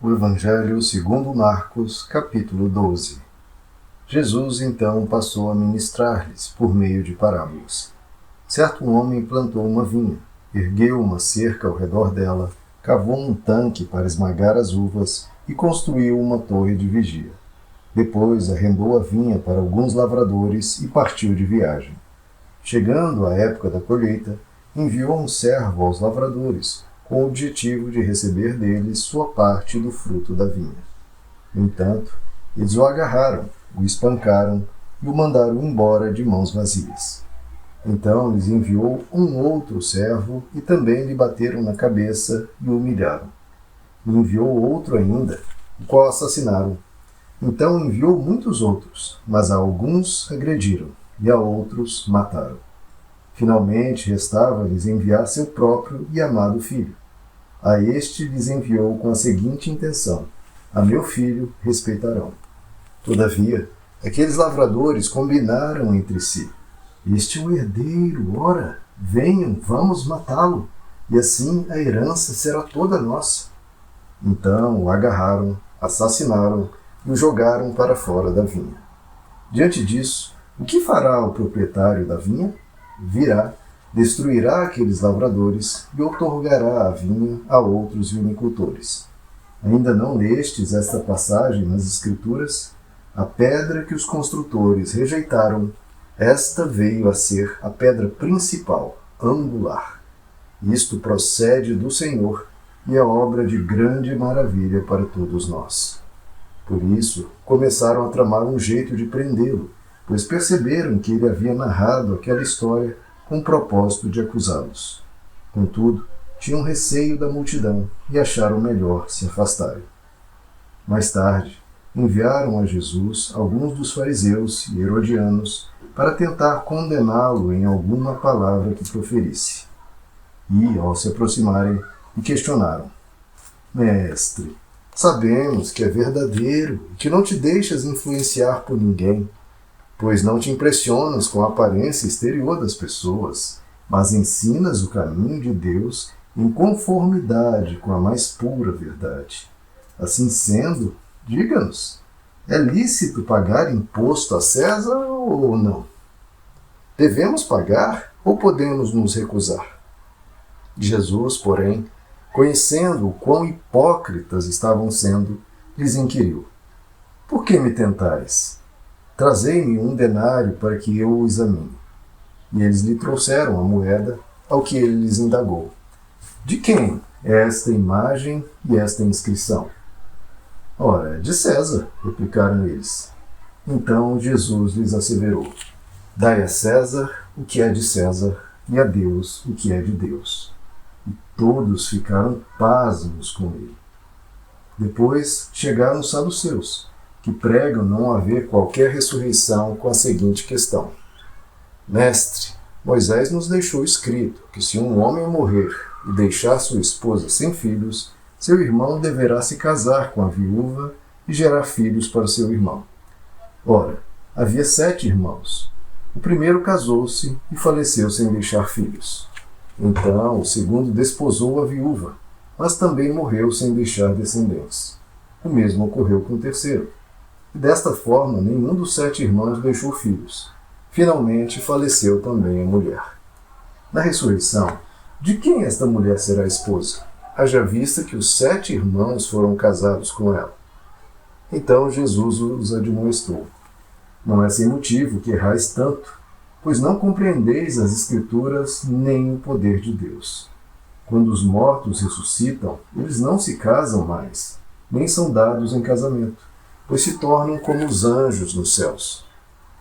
O Evangelho segundo Marcos, capítulo 12. Jesus então passou a ministrar-lhes por meio de parábolas. Certo homem plantou uma vinha, ergueu uma cerca ao redor dela, cavou um tanque para esmagar as uvas e construiu uma torre de vigia. Depois arrendou a vinha para alguns lavradores e partiu de viagem. Chegando a época da colheita, enviou um servo aos lavradores, com o objetivo de receber deles sua parte do fruto da vinha. No entanto, eles o agarraram, o espancaram e o mandaram embora de mãos vazias. Então lhes enviou um outro servo e também lhe bateram na cabeça e o humilharam. E enviou outro ainda, o qual assassinaram. Então enviou muitos outros, mas a alguns agrediram e a outros mataram. Finalmente restava-lhes enviar seu próprio e amado filho. A este lhes enviou com a seguinte intenção: a meu filho respeitarão. Todavia, aqueles lavradores combinaram entre si: este é o herdeiro, ora, venham, vamos matá-lo, e assim a herança será toda nossa. Então o agarraram, assassinaram e o jogaram para fora da vinha. Diante disso, o que fará o proprietário da vinha? Virá, destruirá aqueles lavradores e outorgará a vinha a outros vinicultores. Ainda não lestes esta passagem nas Escrituras? A pedra que os construtores rejeitaram, esta veio a ser a pedra principal, angular. Isto procede do Senhor e é obra de grande maravilha para todos nós. Por isso, começaram a tramar um jeito de prendê-lo, pois perceberam que ele havia narrado aquela história com o propósito de acusá-los. Contudo, tinham receio da multidão e acharam melhor se afastarem. Mais tarde, enviaram a Jesus alguns dos fariseus e herodianos para tentar condená-lo em alguma palavra que proferisse. E, ao se aproximarem, lhe questionaram: Mestre, sabemos que é verdadeiro e que não te deixas influenciar por ninguém, pois não te impressionas com a aparência exterior das pessoas, mas ensinas o caminho de Deus em conformidade com a mais pura verdade. Assim sendo, diga-nos, é lícito pagar imposto a César ou não? Devemos pagar ou podemos nos recusar? Jesus, porém, conhecendo o quão hipócritas estavam sendo, lhes inquiriu: Por que me tentais? Trazei-me um denário para que eu o examine. E eles lhe trouxeram a moeda, ao que ele lhes indagou: De quem é esta imagem e esta inscrição? Ora, de César, replicaram eles. Então Jesus lhes asseverou: Dai a César o que é de César e a Deus o que é de Deus. E todos ficaram pasmos com ele. Depois chegaram os saduceus, que pregam não haver qualquer ressurreição, com a seguinte questão: Mestre, Moisés nos deixou escrito que se um homem morrer e deixar sua esposa sem filhos, seu irmão deverá se casar com a viúva e gerar filhos para seu irmão. Ora, havia 7 irmãos. O primeiro casou-se e faleceu sem deixar filhos. Então o segundo desposou a viúva, mas também morreu sem deixar descendentes. O mesmo ocorreu com o terceiro. E desta forma, nenhum dos 7 irmãos deixou filhos. Finalmente, faleceu também a mulher. Na ressurreição, de quem esta mulher será esposa? Haja vista que os 7 irmãos foram casados com ela. Então Jesus os admoestou: Não é sem motivo que errais tanto, pois não compreendeis as Escrituras nem o poder de Deus. Quando os mortos ressuscitam, eles não se casam mais, nem são dados em casamento, pois se tornam como os anjos nos céus.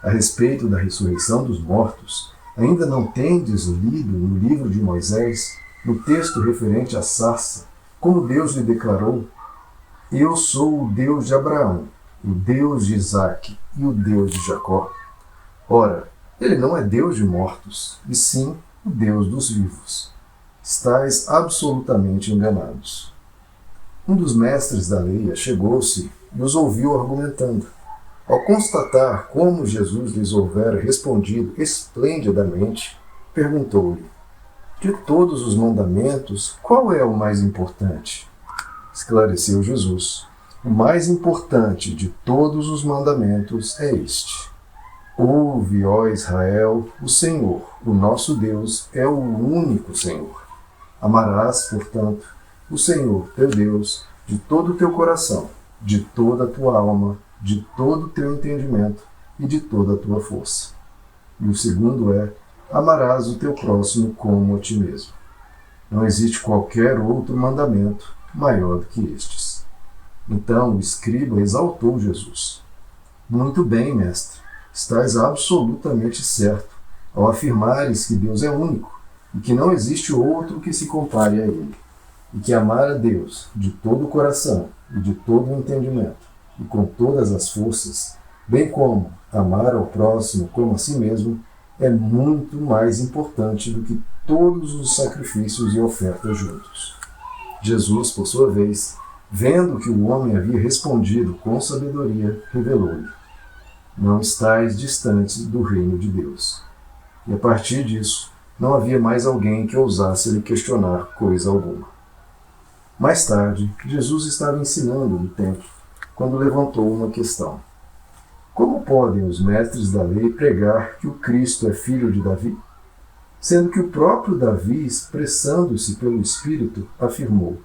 A respeito da ressurreição dos mortos, ainda não tendes lido no livro de Moisés, no texto referente à sarça, como Deus lhe declarou: Eu sou o Deus de Abraão, o Deus de Isaque e o Deus de Jacó. Ora, ele não é Deus de mortos, e sim o Deus dos vivos. Estais absolutamente enganados. Um dos mestres da lei chegou-se e os ouviu argumentando. Ao constatar como Jesus lhes houvera respondido esplendidamente, perguntou-lhe: De todos os mandamentos, qual é o mais importante? esclareceu Jesus, o mais importante de todos os mandamentos é este: ouve, ó Israel, o Senhor, o nosso Deus, é o único Senhor. Amarás, portanto, o Senhor, teu Deus, de todo o teu coração, de toda a tua alma, de todo o teu entendimento e de toda a tua força. E o segundo é: amarás o teu próximo como a ti mesmo. Não existe qualquer outro mandamento maior do que estes. Então o escriba exaltou Jesus. Muito bem, mestre, estás absolutamente certo ao afirmares que Deus é único e que não existe outro que se compare a Ele, e que amar a Deus de todo o coração e de todo o entendimento e com todas as forças, bem como amar ao próximo como a si mesmo, é muito mais importante do que todos os sacrifícios e ofertas juntos. Jesus, por sua vez, vendo que o homem havia respondido com sabedoria, revelou-lhe: não estais distantes do reino de Deus. E a partir disso, não havia mais alguém que ousasse lhe questionar coisa alguma. Mais tarde, Jesus estava ensinando no templo, quando levantou uma questão: como podem os mestres da lei pregar que o Cristo é filho de Davi? Sendo que o próprio Davi, expressando-se pelo Espírito, afirmou: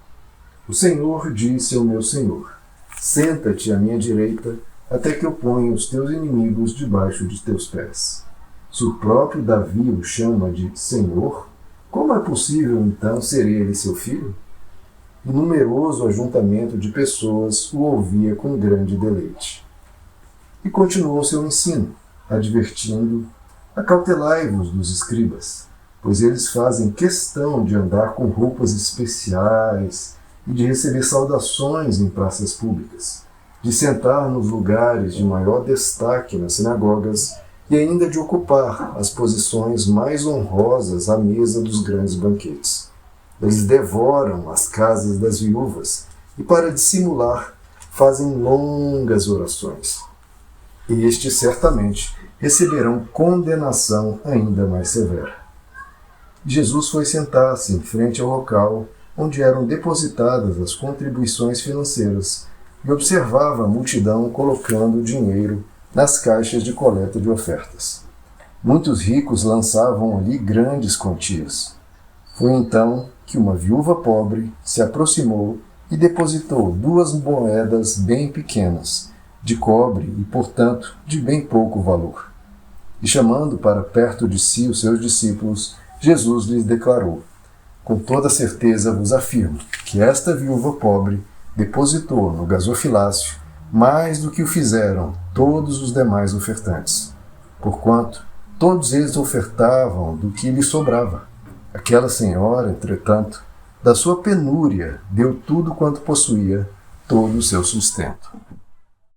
o Senhor disse ao meu Senhor: senta-te à minha direita, até que eu ponha os teus inimigos debaixo de teus pés. Se o próprio Davi o chama de Senhor, como é possível então ser ele seu filho? E numeroso ajuntamento de pessoas o ouvia com grande deleite. E continuou seu ensino, advertindo: acautelai-vos dos escribas, pois eles fazem questão de andar com roupas especiais e de receber saudações em praças públicas, de sentar nos lugares de maior destaque nas sinagogas e ainda de ocupar as posições mais honrosas à mesa dos grandes banquetes. Eles devoram as casas das viúvas e, para dissimular, fazem longas orações. Estes certamente receberão condenação ainda mais severa. Jesus foi sentar-se em frente ao local onde eram depositadas as contribuições financeiras e observava a multidão colocando dinheiro nas caixas de coleta de ofertas. Muitos ricos lançavam ali grandes quantias. Foi então que uma viúva pobre se aproximou e depositou 2 moedas bem pequenas, de cobre e, portanto, de bem pouco valor. E chamando para perto de si os seus discípulos, Jesus lhes declarou: com toda certeza vos afirmo que esta viúva pobre depositou no gasofilácio mais do que o fizeram todos os demais ofertantes, porquanto todos eles ofertavam do que lhe sobrava. Aquela senhora, entretanto, da sua penúria, deu tudo quanto possuía, todo o seu sustento.